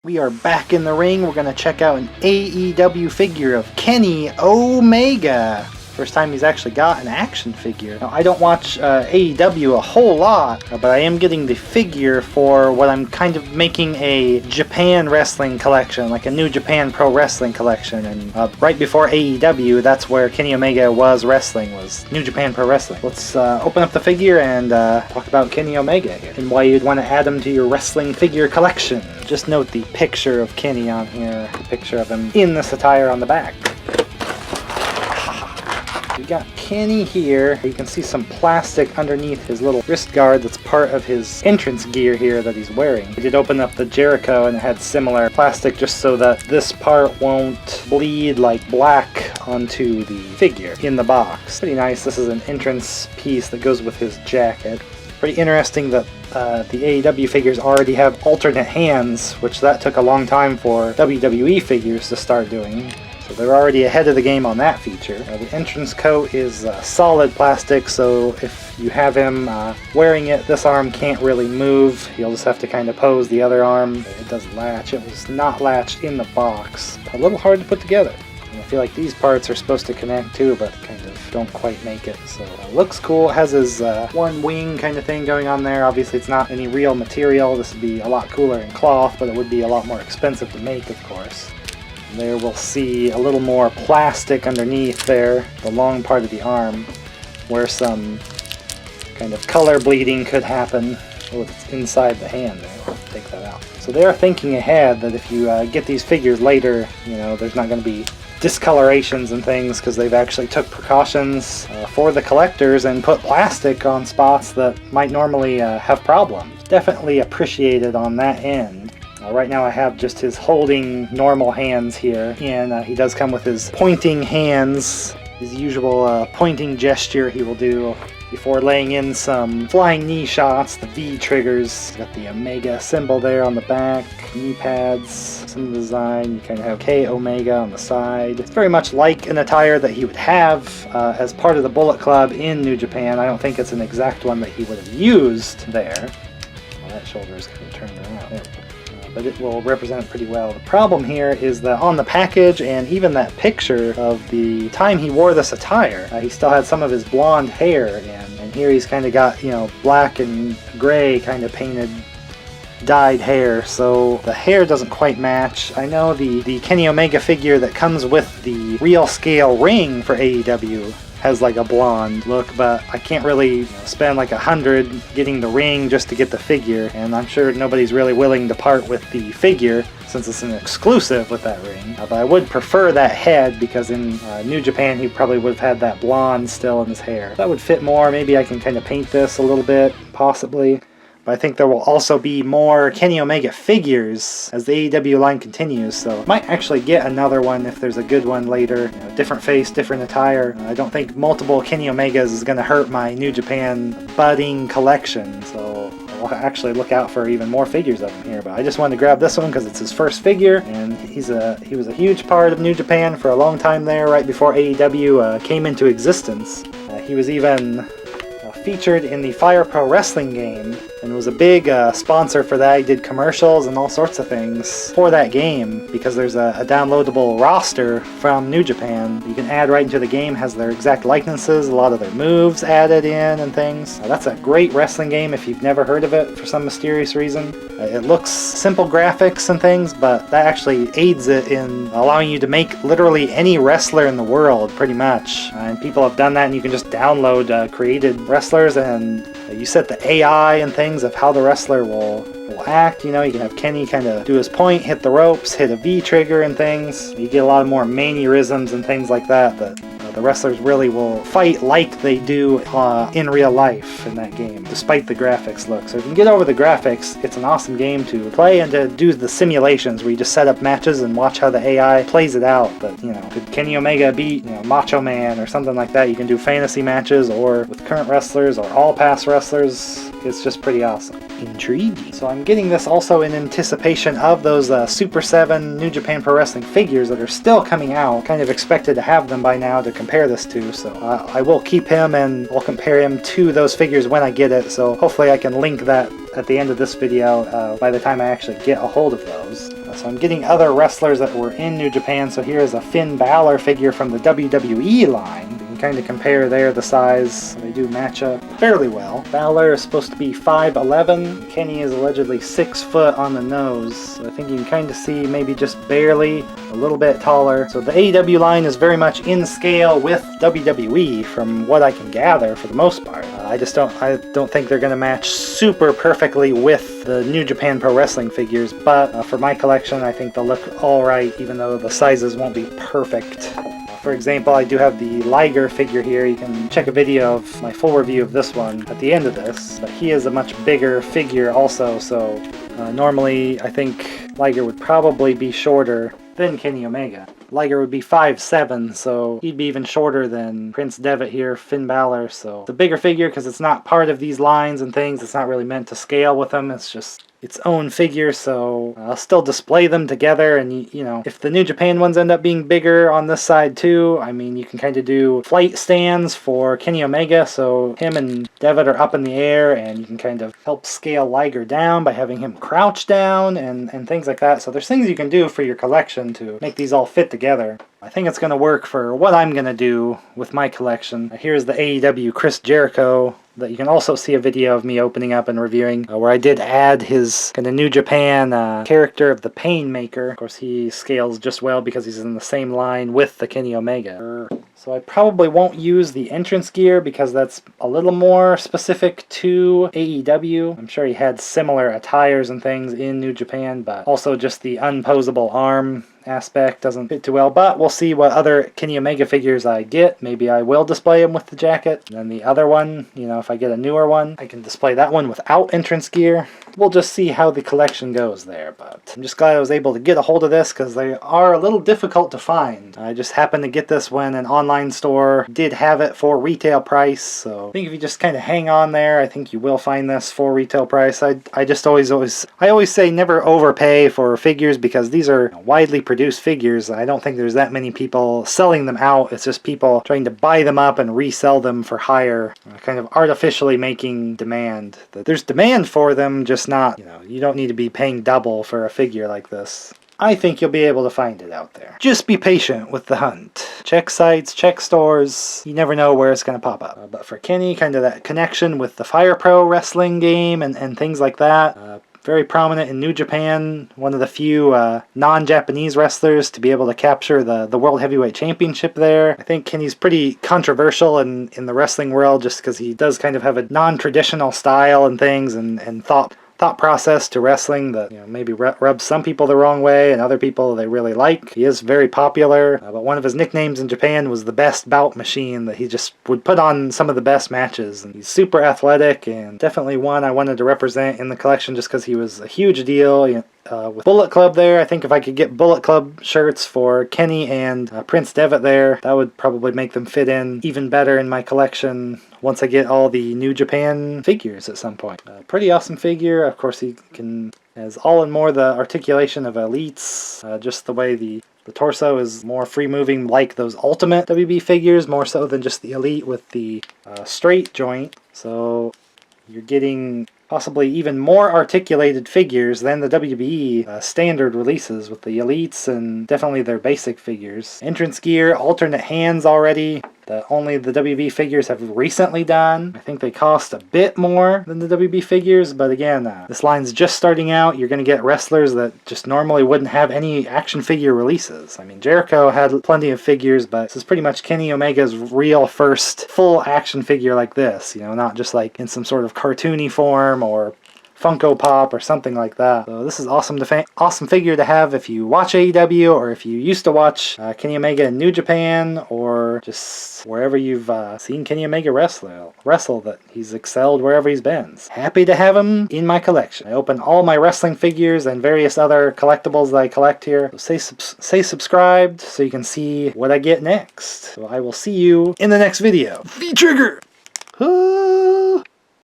We are back in the ring. We're going to check out an AEW figure of Kenny Omega. First time he's actually got an action figure. Now, I don't watch AEW a whole lot, but I am getting the figure for what I'm kind of making a Japan wrestling collection, like a New Japan Pro Wrestling collection. And right before AEW, that's where Kenny Omega was wrestling, was New Japan Pro Wrestling. Let's open up the figure and talk about Kenny Omega here, and why you'd want to add him to your wrestling figure collection. Just note the picture of Kenny on here, the picture of him in this attire on the back. We got Kenny here. You can see some plastic underneath his little wrist guard that's part of his entrance gear here that he's wearing. I did open up the Jericho and it had similar plastic just so that this part won't bleed like black onto the figure in the box. Pretty nice. This is an entrance piece that goes with his jacket. Pretty interesting that the AEW figures already have alternate hands, which that took a long time for WWE figures to start doing. So they're already ahead of the game on that feature. The entrance coat is solid plastic, so if you have him wearing it, this arm can't really move. You'll just have to kind of pose the other arm. It does latch. It was not latched in the box. A little hard to put together. And I feel like these parts are supposed to connect too, but kind of don't quite make it. So looks cool. It has his one wing kind of thing going on there. Obviously it's not any real material. This would be a lot cooler in cloth, but it would be a lot more expensive to make, of course. There we'll see a little more plastic underneath there, the long part of the arm, where some kind of color bleeding could happen. Oh, it's inside the hand there. I'll take that out. So they are thinking ahead that if you get these figures later, you know, there's not going to be discolorations and things, because they've actually took precautions for the collectors and put plastic on spots that might normally have problems. Definitely appreciated on that end. Right now I have just his holding normal hands here, and he does come with his pointing hands, his usual pointing gesture he will do before laying in some flying knee shots, the V triggers. Got the Omega symbol there on the back, knee pads, some of the design. You kind of have K Omega on the side. It's very much like an attire that he would have as part of the Bullet Club in New Japan. I don't think it's an exact one that he would have used there. Well, that shoulder is kind of turned around. There we go. But it will represent it pretty well. The problem here is that on the package and even that picture of the time he wore this attire, he still had some of his blonde hair, and here he's kind of got, you know, black and gray kind of painted, dyed hair, so the hair doesn't quite match. I know the Kenny Omega figure that comes with the real scale ring for AEW has like a blonde look, but I can't really spend like $100 getting the ring just to get the figure, and I'm sure nobody's really willing to part with the figure since it's an exclusive with that ring. But I would prefer that head, because in New Japan he probably would have had that blonde still in his hair. That would fit more. Maybe I can kind of paint this a little bit, possibly. But I think there will also be more Kenny Omega figures as the AEW line continues, so I might actually get another one if there's a good one later. You know, different face, different attire. I don't think multiple Kenny Omegas is going to hurt my New Japan budding collection, so I'll actually look out for even more figures of him here. But I just wanted to grab this one because it's his first figure, and he was a huge part of New Japan for a long time there, right before AEW came into existence. He was even featured in the Fire Pro Wrestling game and was a big sponsor for that. He did commercials and all sorts of things for that game, because there's a downloadable roster from New Japan you can add right into the game. Has their exact likenesses, a lot of their moves added in and things. That's a great wrestling game if you've never heard of it for some mysterious reason. It looks simple graphics and things, but that actually aids it in allowing you to make literally any wrestler in the world, pretty much. And people have done that, and you can just download created wrestlers, and you set the AI and things of how the wrestler will act. You know, you can have Kenny kind of do his point, hit the ropes, hit a V trigger and things. You get a lot of more mannerisms and things like that the wrestlers really will fight like they do in real life in that game, despite the graphics look. So if you can get over the graphics, it's an awesome game to play and to do the simulations where you just set up matches and watch how the AI plays it out. But, you know, could Kenny Omega beat, you know, Macho Man or something like that? You can do fantasy matches, or with current wrestlers or all past wrestlers. It's just pretty awesome. Intriguing. So I'm getting this also in anticipation of those Super 7 New Japan Pro Wrestling figures that are still coming out. Kind of expected to have them by now to compare this to, so I will keep him and I'll compare him to those figures when I get it, so hopefully I can link that at the end of this video by the time I actually get a hold of those. So I'm getting other wrestlers that were in New Japan. So here's a Finn Balor figure from the WWE line. You can kind of compare there the size. They do match up fairly well. Balor is supposed to be 5'11". Kenny is allegedly 6 foot on the nose. So I think you can kind of see maybe just barely a little bit taller. So the AEW line is very much in scale with WWE from what I can gather for the most part. I don't think they're going to match super perfectly with the New Japan Pro Wrestling figures, but for my collection I think they'll look alright even though the sizes won't be perfect. For example, I do have the Liger figure here. You can check a video of my full review of this one at the end of this, but he is a much bigger figure also, so normally I think Liger would probably be shorter than Kenny Omega. Liger would be 5'7", so he'd be even shorter than Prince Devitt here, Finn Balor, so it's a bigger figure because it's not part of these lines and things. It's not really meant to scale with them. It's just its own figure, so I'll still display them together, and you know, if the New Japan ones end up being bigger on this side too, I mean, you can kind of do flight stands for Kenny Omega, so him and Devitt are up in the air, and you can kind of help scale Liger down by having him crouch down and things like that. So there's things you can do for your collection to make these all fit together. I think it's going to work for what I'm going to do with my collection. Here's the AEW Chris Jericho that you can also see a video of me opening up and reviewing, where I did add his kind of New Japan character of the Painmaker. Of course, he scales just well because he's in the same line with the Kenny Omega. So I probably won't use the entrance gear because that's a little more specific to AEW. I'm sure he had similar attires and things in New Japan, but also just the unposable arm aspect doesn't fit too well. But we'll see what other Kenny Omega figures I get. Maybe I will display him with the jacket. And then the other one, you know, if I get a newer one, I can display that one without entrance gear. We'll just see how the collection goes there, but I'm just glad I was able to get a hold of this because they are a little difficult to find. I just happened to get this when an online store did have it for retail price, so I think if you just kind of hang on there, I think you will find this for retail price. I always say never overpay for figures because these are widely produced figures. I don't think there's that many people selling them out. It's just people trying to buy them up and resell them for higher, kind of artificially making demand. There's demand for them, just not, you know, you don't need to be paying double for a figure like this. I think you'll be able to find it out there. Just be patient with the hunt. Check sites, check stores. You never know where it's going to pop up. But for Kenny, kind of that connection with the Fire Pro wrestling game and things like that. Very prominent in New Japan. One of the few non-Japanese wrestlers to be able to capture the World Heavyweight Championship there. I think Kenny's pretty controversial in the wrestling world just because he does kind of have a non-traditional style and things and thought process to wrestling that, you know, maybe rubs some people the wrong way and other people they really like. He is very popular, but one of his nicknames in Japan was the Best Bout Machine, that he just would put on some of the best matches. And he's super athletic and definitely one I wanted to represent in the collection just because he was a huge deal. You know, with Bullet Club there, I think if I could get Bullet Club shirts for Kenny and Prince Devitt there, that would probably make them fit in even better in my collection once I get all the New Japan figures at some point. Pretty awesome figure. Of course, he has all and more the articulation of elites, just the way the torso is more free-moving like those Ultimate WB figures, more so than just the Elite with the straight joint. So you're getting possibly even more articulated figures than the WBE standard releases with the Elites and definitely their basic figures. Entrance gear, alternate hands already, that only the WB figures have recently done. I think they cost a bit more than the WB figures, but again, this line's just starting out. You're going to get wrestlers that just normally wouldn't have any action figure releases. I mean, Jericho had plenty of figures, but this is pretty much Kenny Omega's real first full action figure like this, you know, not just like in some sort of cartoony form or Funko Pop or something like that. So this is awesome figure to have if you watch AEW or if you used to watch Kenny Omega in New Japan or just wherever you've seen Kenny Omega wrestle, that he's excelled wherever he's been. Happy to have him in my collection. I open all my wrestling figures and various other collectibles that I collect here. So stay subscribed so you can see what I get next. So I will see you in the next video. V-Trigger!